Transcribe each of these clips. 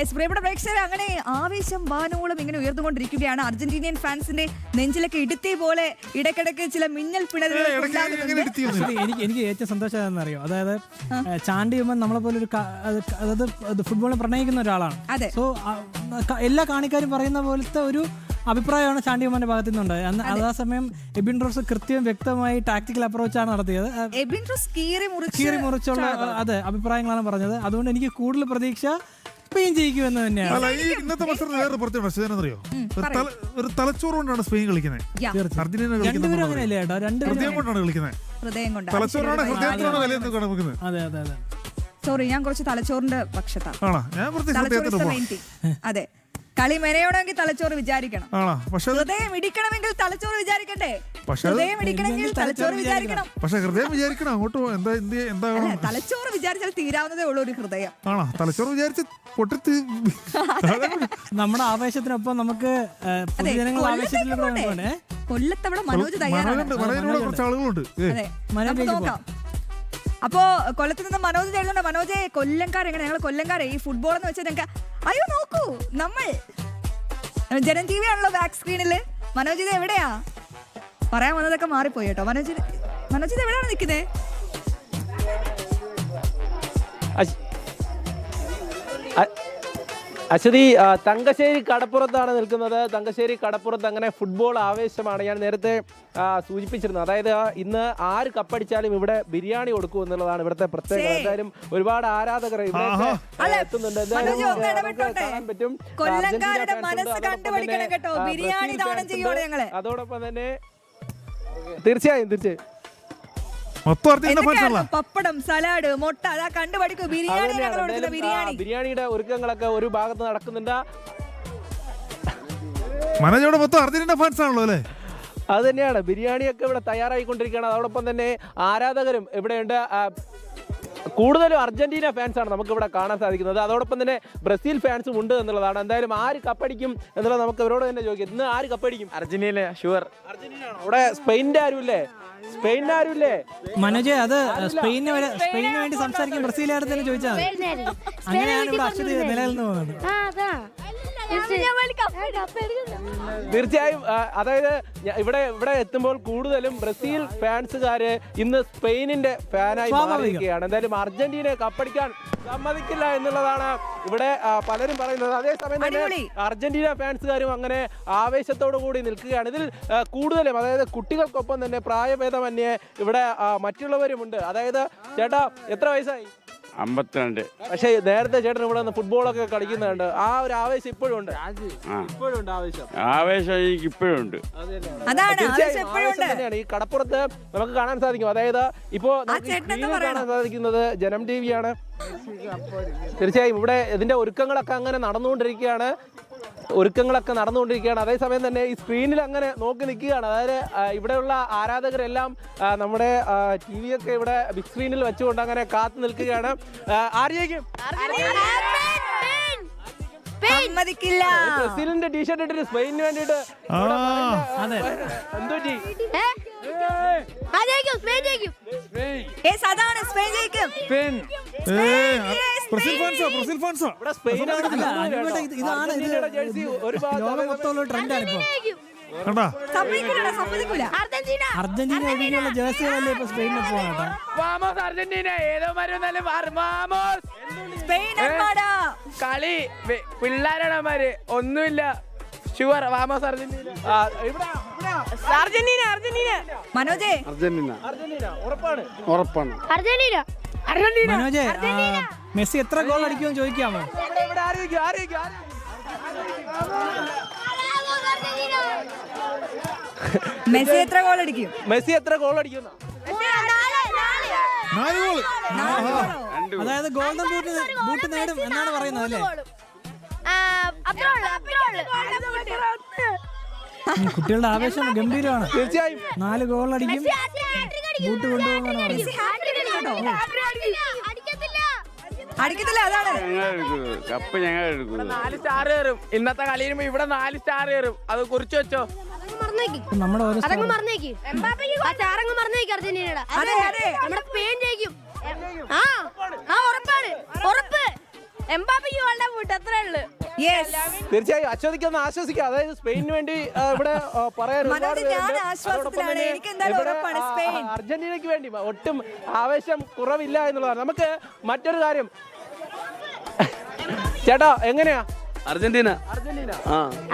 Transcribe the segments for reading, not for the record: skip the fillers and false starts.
പ്രിയപ്പെട്ട പ്രേക്ഷകരെ, അങ്ങനെ ആവേശം വാനോളം ഇങ്ങനെ ഉയർന്നുകൊണ്ടിരിക്കുകയാണ്. അർജന്റീനിയൻ ഫാൻസിന്റെ നെഞ്ചിലൊക്കെ ഇടുത്തി പോലെ ഇടയ്ക്കിടയ്ക്ക് ചില മിന്നൽ പിണരുകൾ. എനിക്ക് ഏറ്റവും സന്തോഷം എന്നറിയോ, അതായത് ചാണ്ടിയമ്മൻ നമ്മളെ പോലെ ഒരു അതായത് ഫുട്ബോളിനെ പ്രണയിക്കുന്ന ഒരാളാണ്. സോ എല്ലാ കാണിക്കാരും പറയുന്ന പോലത്തെ ഒരു അഭിപ്രായമാണ് ചാണ്ടിയമ്മന്റെ ഭാഗത്തു നിന്നുണ്ടായത്. അതേസമയം എബിൻ റോസ് കൃത്യം വ്യക്തമായി ടാക്ടിക്കൽ അപ്രോച്ചാണ് നടത്തിയത്. കീറി മുറിച്ചുള്ള അതെ അഭിപ്രായങ്ങളാണ് പറഞ്ഞത്. അതുകൊണ്ട് എനിക്ക് കൂടുതൽ പ്രതീക്ഷ സ്പെയിൻ ജയിക്കുമെന്ന് തന്നെയാണ്. ഇന്നത്തെ മത്സരം വേറെ പ്രത്യേകതയോ, ഒരു തലച്ചോറ് കൊണ്ടാണ് സ്പെയിൻ കളിക്കുന്നത്. രണ്ടുപേരും അങ്ങനെയല്ലേ കേട്ടോ, ഹൃദയം കൊണ്ടാണ് കളിക്കുന്നത്. തലച്ചോറാണ് ഹൃദയത്തിലാണ് വിലയെന്ന് കണക്കുന്നത്. അതെ അതെ അതെ. സോറി, ഞാൻ കുറച്ച് തലച്ചോറിന്റെ പക്ഷത്താണ്. അതെ, കളി മെനയോടെങ്കിൽ തലച്ചോറ് വിചാരിക്കണം. ഹൃദയം ഇടിക്കണമെങ്കിൽ തലച്ചോറ് വിചാരിക്കണ്ടേ? ഹൃദയം ഇടിക്കണമെങ്കിൽ തലച്ചോറ് വിചാരിക്കണം. പക്ഷെ ഹൃദയം വിചാരിക്കണം അങ്ങോട്ട്. തലച്ചോറ് വിചാരിച്ചാൽ തീരാവുന്നതേ ഉള്ളൂ ഒരു ഹൃദയം. തലച്ചോറ് വിചാരിച്ച് പൊട്ടി. നമ്മുടെ ആവേശത്തിനൊപ്പം നമുക്ക് കൊല്ലത്തവിടെ മനോജ് തയ്യാറാണ്. കുറച്ച് ആളുകളുണ്ട്. നോക്കാം. അപ്പോ കൊല്ലത്ത് നിന്ന് മനോജ് ചേരുന്നുണ്ട്. മനോജ്, കൊല്ലംകാരെങ്ങനെ? ഞങ്ങൾ കൊല്ലംകാരെ ഈ ഫുട്ബോൾ എന്ന് വെച്ചാൽ ഞങ്ങൾക്ക് അയ്യോ നോക്കൂ, നമ്മൾ ജനം ടി വി ആണല്ലോ ബാക്ക് സ്ക്രീനില്. മനോജ് ഇത് എവിടെയാ? പറയാൻ വന്നതൊക്കെ മാറിപ്പോയി കേട്ടോ. മനോജ് ഇത് എവിടെയാണ് നിൽക്കുന്നത്? അശ്വതി, തങ്കശ്ശേരി കടപ്പുറത്താണ് നിൽക്കുന്നത്. തങ്കശ്ശേരി കടപ്പുറത്ത് അങ്ങനെ ഫുട്ബോൾ ആവേശമാണ്. ഞാൻ നേരത്തെ സൂചിപ്പിച്ചിരുന്നു. അതായത് ഇന്ന് ആര് കപ്പടിച്ചാലും ഇവിടെ ബിരിയാണി കൊടുക്കും എന്നുള്ളതാണ് ഇവിടുത്തെ പ്രത്യേകത. എന്തായാലും ഒരുപാട് ആരാധകർ ഇവിടെ എത്തുന്നുണ്ട്. കാണാൻ പറ്റും. അതോടൊപ്പം തന്നെ തീർച്ചയായും പപ്പടം, സലാഡ്, മുട്ട, കണ്ടുപഠിക്കൂ. ബിരിയാണിയുടെ ഒരുക്കങ്ങളൊക്കെ ഒരു ഭാഗത്ത് നടക്കുന്നുണ്ട്. മനോജോടെ മൊത്തം അർജന്റീന ഫാൻസ് ആണല്ലോ അല്ലേ? അത് തന്നെയാണ്, ബിരിയാണിയൊക്കെ ഇവിടെ തയ്യാറായിക്കൊണ്ടിരിക്കുകയാണ്. അതോടൊപ്പം തന്നെ ആരാധകരും ഇവിടെയുണ്ട്. കൂടുതലും അർജന്റീന ഫാൻസാണ് നമുക്ക് ഇവിടെ കാണാൻ സാധിക്കുന്നത്. അതോടൊപ്പം തന്നെ ബ്രസീൽ ഫാൻസും ഉണ്ട് എന്നുള്ളതാണ്. എന്തായാലും ആര് കപ്പടിക്കും എന്നുള്ളത് നമുക്ക് ഇവരോട് തന്നെ ചോദിക്കാം. ഇന്ന് ആര് കപ്പടിക്കും? Argentina sure. അർജന്റീന ആണോ? ഇവിടെ സ്പെയിനിന്റെ ആരുമില്ലേ? മനോജ്, അത് സ്പെയിന് വേണ്ടി സംസാരിക്കും ബ്രസീലുകാരെ തന്നെ ചോദിച്ചാൽ അങ്ങനെയാണ് ഇവിടെ അശ്വതി നിലനിൽന്ന് പോകുന്നത്. തീർച്ചയായും, അതായത് ഇവിടെ എത്തുമ്പോൾ കൂടുതലും ബ്രസീൽ ഫാൻസുകാര് ഇന്ന് സ്പെയിനിന്റെ ഫാനായി മാറിയിരിക്കുകയാണ്. എന്തായാലും അർജന്റീനയെ കപ്പടിക്കാൻ സമ്മതിക്കില്ല എന്നുള്ളതാണ് ഇവിടെ പലരും പറയുന്നത്. അതേസമയം തന്നെ അർജന്റീന ഫാൻസുകാരും അങ്ങനെ ആവേശത്തോടു കൂടി നിൽക്കുകയാണ്. ഇതിൽ കൂടുതലും അതായത് കുട്ടികൾക്കൊപ്പം തന്നെ പ്രായഭേദമന്യേ ഇവിടെ മറ്റുള്ളവരുമുണ്ട്. അതായത് ചേട്ടാ, എത്ര വയസ്സായി? 52. പക്ഷേ നേരത്തെ ചേട്ടൻ ഇവിടെ നിന്ന് ഫുട്ബോളൊക്കെ കളിക്കുന്നുണ്ട്. ആ ഒരു ആവേശം ഇപ്പോഴും ഉണ്ട്. ആവേശം ഇപ്പോഴുണ്ട്. തന്നെയാണ് ഈ കടപ്പുറത്ത് നമുക്ക് കാണാൻ സാധിക്കും. അതായത് ഇപ്പോ കാണാൻ സാധിക്കുന്നത് ജനം ടി വി ആണ്. തീർച്ചയായും ഇവിടെ ഇതിന്റെ ഒരുക്കങ്ങളൊക്കെ നടന്നുകൊണ്ടിരിക്കുകയാണ്. അതേസമയം തന്നെ ഈ സ്ക്രീനിൽ അങ്ങനെ നോക്കി നിൽക്കുകയാണ്. അതായത് ഇവിടെയുള്ള ആരാധകരെല്ലാം നമ്മുടെ ടി വി ഒക്കെ ഇവിടെ ബിഗ് സ്ക്രീനിൽ വെച്ചുകൊണ്ട് അങ്ങനെ കാത്തു നിൽക്കുകയാണ്. ആരെയും ബ്രസീലിന്റെ ടീഷർട്ട് ഇട്ടിട്ട് സ്പെയിനിന് വേണ്ടിട്ട് അർജന്റീന ഒഴികെയുള്ള ജേഴ്സികളല്ലേ ഇപ്പൊ സ്പെയിനിൽ പോകട്ടെ. കളി പിള്ളേരാണമാര് ഒന്നുമില്ല. Sure വാമോസ് Argentina. മനോജേ, ഉറപ്പാണ്. മനോജേ, മെസ്സി എത്ര ഗോൾ അടിക്കുമെന്ന് ചോദിക്കാമോ? മെസ്സി എത്ര ഗോൾ അടിക്കും? അതായത് ഗോൾഡൻ ബൂട്ട് നേടും എന്നാണ് പറയുന്നത് അല്ലേ? കുട്ടികളുടെ ആവേശം ഗംഭീരമാണ്. തീർച്ചയായും 4 ഗോൾ അടിക്കും, ബൂട്ട് കൊണ്ടുപോകുന്നതാണ്. അടിക്കത്തില്ല, അതാണ് കപ്പ് ഞങ്ങൾ എടുക്കും. 4 സ്റ്റാർ കയറും ഇന്നത്തെ കളിയിൽ. ഇവിടെ 4 സ്റ്റാർ കയറും. അത് കുറിച്ച് വെച്ചോ. നമ്മുടെ എംബാപ്പയ്ക്ക് വേൾഡ് കപ്പ് അത്രേ ഉള്ളൂ. തീർച്ചയായും അശ്വതിക്കൊന്ന് ആശ്വസിക്കാം. അതായത് സ്പെയിനിന് വേണ്ടി ഇവിടെ പറയാൻ ഒരുപാട് മനോജ്, ഞാൻ പേരുണ്ട്. ആശ്വാസത്തിലാണ്. അതോടൊപ്പം തന്നെ എനിക്ക് എന്തായാലും ഇവിടെ, ഉറപ്പാണ് സ്പെയിൻ. അർജന്റീനയ്ക്ക് വേണ്ടി ഒട്ടും ആവേശം കുറവില്ല എന്നുള്ളതാണ്. നമുക്ക് മറ്റൊരു കാര്യം, ചേട്ടാ എങ്ങനെയാ അർജന്റീന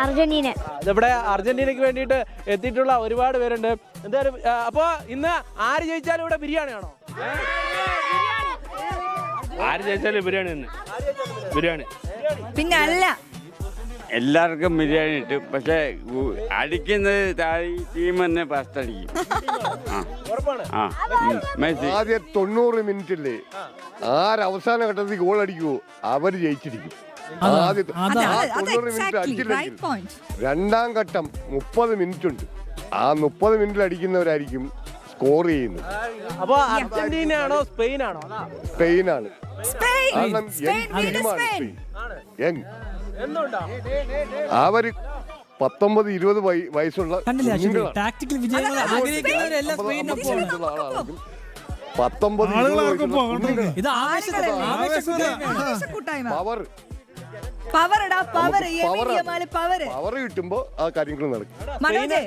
അർജന്റീന ഇവിടെ അർജന്റീനയ്ക്ക് വേണ്ടിയിട്ട് എത്തിയിട്ടുള്ള ഒരുപാട് പേരുണ്ട്. എന്തായാലും അപ്പൊ ഇന്ന് ആര് ജയിച്ചാലും ഇവിടെ ബിരിയാണിയാണോ? ആര് ജയിച്ചാലും ബിരിയാണി തന്നെ. ബിരിയാണി പിന്നെ അല്ല, എല്ലാവർക്കും ബിരിയാണി കിട്ടും. പക്ഷെ അടിക്കുന്നത് ടീം തന്നെ ഫസ്റ്റ് അടിക്കും. ആ മെസ്സി ആദ്യം 90 മിനിറ്റില്ലേ ആരവസാന ഘട്ടത്തിൽ ഗോൾ അടിക്കുവോ അവര് ജയിച്ചിരിക്കും. ആദ്യം അത് 90 മിനിറ്റ് exactly അടിച്ചില്ലെങ്കിൽ right point. രണ്ടാം ഘട്ടം 30 മിനിറ്റ് ഉണ്ട്. ആ 30 മിനിറ്റിൽ അടിക്കുന്നവരായിരിക്കും സ്കോർ ചെയ്യുന്നത്. അപ്പൊ അർജന്റീന ആണോ സ്പെയിൻ ആണോ? സ്പെയിനാണ്. സ്പെയിൻ, കാരണം സ്പെയിൻ, യങ് വീണ്ടും ടീമാണ് സ്പെയിൻ. യങ്. എന്തുകൊണ്ടാ? അവര് 19-20 വയസ്സുള്ള കണ്ടില്ലേ അശ്വതി, കുഞ്ഞുങ്ങളാണ്. ടാക്ടിക്കൽ വിജയങ്ങൾ ആഗ്രഹിക്കുന്നവരെല്ലാം സ്പെയിനൊപ്പം 50 ആളാണെങ്കിലും 19-20 ആളുകളാർക്കും വയസ്സുള്ള കുഞ്ഞുങ്ങൾ. ഇത് കൂട്ടായ്മ പവർ പവറടാ പവർ, പവർ കിട്ടുമ്പോ ആ കാര്യങ്ങൾ നടക്കും. മനോജ്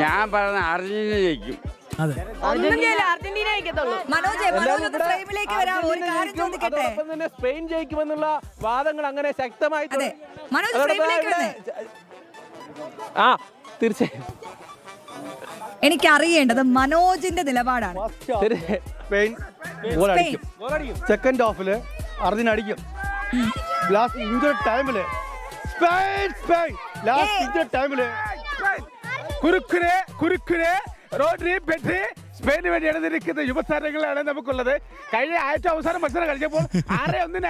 ഞാൻ പറഞ്ഞ അർജന്റീന ജയിക്കും. അതെ, അർജന്റീന ജയിക്കത്തുള്ളൂ. മനോജ് ഒന്ന് ഫ്രെയിമിലേക്ക് വരാം. ഒരു കാര്യം ചോദിക്കട്ടെ. അതോടൊപ്പം തന്നെ സ്പെയിൻ ജയിക്കുമെന്നുള്ള വാദങ്ങൾ അങ്ങനെ ശക്തമായി അതെ, മനോജ് ഫ്രെയിമിലേക്ക് വന്നേ. ആ തീർച്ചയായും എനിക്ക് അറിയേണ്ടത് മനോജിന്റെ നിലപാടാണ്. ശരി. സ്പെയിൻ ഗോൾ അടിക്കും. സെക്കൻഡ് ഹാഫില് അർജന്റീന അടിക്കും. ലാസ്റ്റ് ഇഞ്ചുറി ടൈമില് സ്പെയിൻ ലാസ്റ്റ് ഇഞ്ചുറി ടൈമില് കുരുക്കുരെ റോഡ്രി ബെട്രി സ്പെയിന് വേണ്ടി ഇടനിരിക്കുന്ന യുവതാരങ്ങളാണ് നമുക്കുള്ളത്. കഴിഞ്ഞ ആഴ്ച അവസാനം മത്സരം കളിച്ചപ്പോൾ 6-1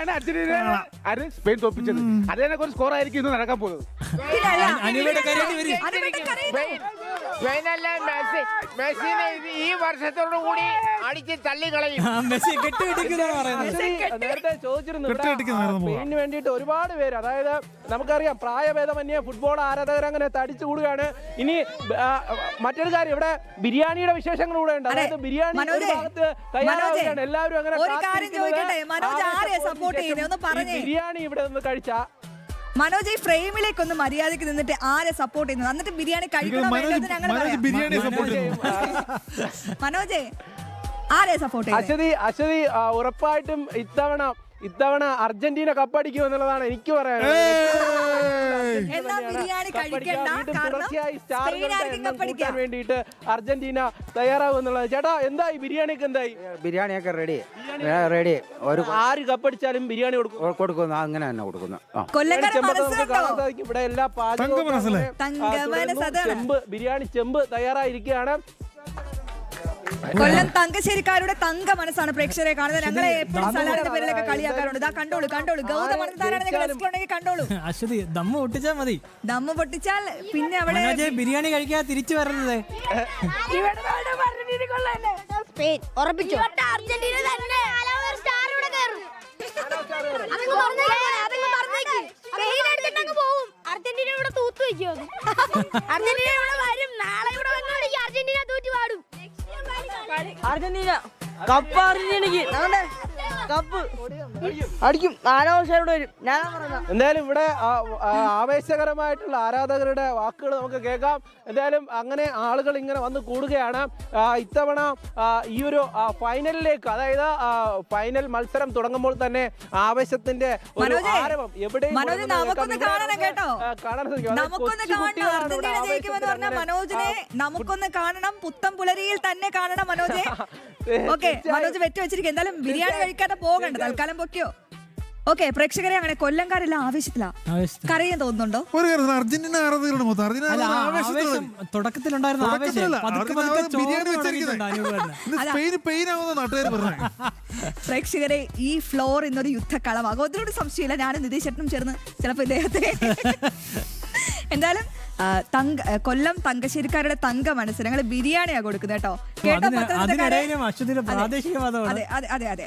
ആര് സ്പെയിൻ തോൽപ്പിച്ചത്. അതേ ഒരു സ്കോർ ആയിരിക്കും ഇന്ന് നടക്കാൻ പോകുന്നത്. മെസ്സിനെ ഈ വർഷത്തോടു കൂടി അടിച്ച് തള്ളിക്കളയും. നേരത്തെ ചോദിച്ചിരുന്നു ഇവിടെ, കെട്ടിവെട്ടിക്കുന്നതായിരുന്നു പോവാ. സ്പെയിനിന് വേണ്ടിയിട്ട് ഒരുപാട് പേര്, അതായത് നമുക്കറിയാം പ്രായഭേദമന്യേ ഫുട്ബോൾ ആരാധകർ അങ്ങനെ തടിച്ചു കൂടുകയാണ്. ഇനി മറ്റൊരു കാര്യം, ഇവിടെ ബിരിയാണിയുടെ വിശേഷങ്ങൾ കൂടെ ഉണ്ട്. അതായത് ബിരിയാണി ഒരു ഭാഗത്ത് തയ്യാറാവുകയാണ്. എല്ലാവരും അങ്ങനെ ഒരു കാര്യം ചോദിക്കട്ടെ, മനോജ് ആരെയാ സപ്പോർട്ട് ചെയ്യുന്നത് ഒന്ന് പറഞ്ഞേ. ബിരിയാണി ഇവിടെ നിന്ന് കഴിച്ചാ മനോജ് ഈ ഫ്രെയിമിലേക്ക് ഒന്ന് മര്യാദക്ക് നിന്നിട്ട് ആരെ സപ്പോർട്ട് ചെയ്യുന്നത്, എന്നിട്ട് ബിരിയാണി കഴിക്കണോ വേണ്ടോ എന്ന് ഞങ്ങൾ മനോജ് പറയാം. ബിരിയാണി സപ്പോർട്ട് ചെയ്യുന്നു. മനോജ് ആരെ സപ്പോർട്ട് ചെയ്യുന്നത്? അശ്വതി ഉറപ്പായിട്ടും ഇത്തവണ അർജന്റീന കപ്പടിക്കും എന്നുള്ളതാണ് എനിക്ക് പറയാനുള്ളത്. എന്നാ ബിരിയാണി കഴിക്കണ്ട, കാരണം തുടർച്ചയായി സ്പെയിൻ സ്റ്റാറുകളുടെ ആയിരിക്കും എണ്ണം കപ്പടിക്കുക. കൂട്ടാൻ വേണ്ടിയിട്ട് അർജന്റീന തയ്യാറാവും എന്നുള്ളത്. ചേട്ടാ എന്തായി ബിരിയാണിക്ക് എന്തായി? ബിരിയാണിയൊക്കെ റെഡി. ഒരു ആര് കപ്പടിച്ചാലും ബിരിയാണി കൊടുക്കുന്നു, അങ്ങനെ തന്നെ കൊടുക്കുന്നു. കൊല്ലക്കാരൻ മനസ്സിലുണ്ടോ? ഇവിടെ എല്ലാ ചെമ്പ് ബിരിയാണി ചെമ്പ് തയ്യാറായിരിക്കുകയാണ്. കൊല്ലം തങ്കശ്ശേരിക്കാരുടെ തങ്ക മനസ്സാണ് പ്രേക്ഷകരെ കാണുന്നത്. ഞങ്ങളെ എപ്പോഴും സലാഡിന്റെ പേരിലൊക്കെ കളിയാക്കാറുണ്ട്. ഇതാ കണ്ടോളൂ ഗൗതം കണ്ടോളൂ കണ്ടോളൂ. അശ്വതി ദമ്മ് പൊട്ടിച്ചാൽ മതി. ദമ്മ് പൊട്ടിച്ചാൽ പിന്നെ അവിടെ ബിരിയാണി കഴിക്കാതെ തിരിച്ചു വരുന്നത്. സ്പെയിൻ ഉറപ്പിച്ചു. അർജന്റീന തന്നെ സ്റ്റാർ ഇവിടെ കയറും. അർജന്റീന ഇവിടെ തൂത്ത് വയ്ക്കും. അർജന്റീന ഇവിടെ വരും. നാളെ ഇവിടെ വന്നോളൂ. അർജന്റീന തൂറ്റി പാടും. അർജന്റീന കപ്പ് അർജന്റീനക്ക് കപ്പ് അടിക്കും. 4 വർഷം വരും. ഞാൻ എന്തായാലും ഇവിടെ ആവേശകരമായിട്ടുള്ള ആരാധകരുടെ വാക്കുകൾ നമുക്ക് കേൾക്കാം. എന്തായാലും അങ്ങനെ ആളുകൾ ഇങ്ങനെ വന്ന് കൂടുകയാണ്. ഇത്തവണ ഈ ഒരു ഫൈനലിലേക്ക്, അതായത് ഫൈനൽ മത്സരം തുടങ്ങുമ്പോൾ തന്നെ ആവേശത്തിന്റെ ഒരു ആരവം എവിടെയും നമുക്കൊന്ന് കാണണം. പുത്തൻ പുലരിയിൽ തന്നെ കാണണം മനോജ്. ഓക്കെ, മനോജ് വെറ്റ് വെച്ചിരിക്കും. എന്തായാലും ബിരിയാണി കഴിക്കാതെ പോകണ്ട, തൽക്കാലം പൊക്കിയോ. ഓക്കെ, പ്രേക്ഷകരെ അങ്ങനെ കൊല്ലംകാരെല്ലാം ആവേശത്തിലാ. കരയാൻ തോന്നുന്നുണ്ടോ? ഒരു കാര്യം, അർജന്റീന ആരാധകരുടെ മൊത്തം തുടക്കത്തിലുണ്ടായിരുന്ന നാട്ടുകാർ പറഞ്ഞു. പ്രേക്ഷകരെ, ഈ ഫ്ലോർ ഇന്നൊരു യുദ്ധക്കളമാകും. അതിനോട് സംശയമില്ല. ഞാനും നിതീഷ് ചേട്ടനും ചേർന്ന് ചിലപ്പോൾ ഇദ്ദേഹത്തെ എന്തായാലും കൊല്ലം തങ്കശ്ശേരിക്കാരുടെ തങ്ക മനസ്സ് ഞങ്ങൾ ബിരിയാണിയാ കൊടുക്കുന്നത് കേട്ടോ. കേട്ടോ? പ്രാദേശിക അതെ അതെ അതെ.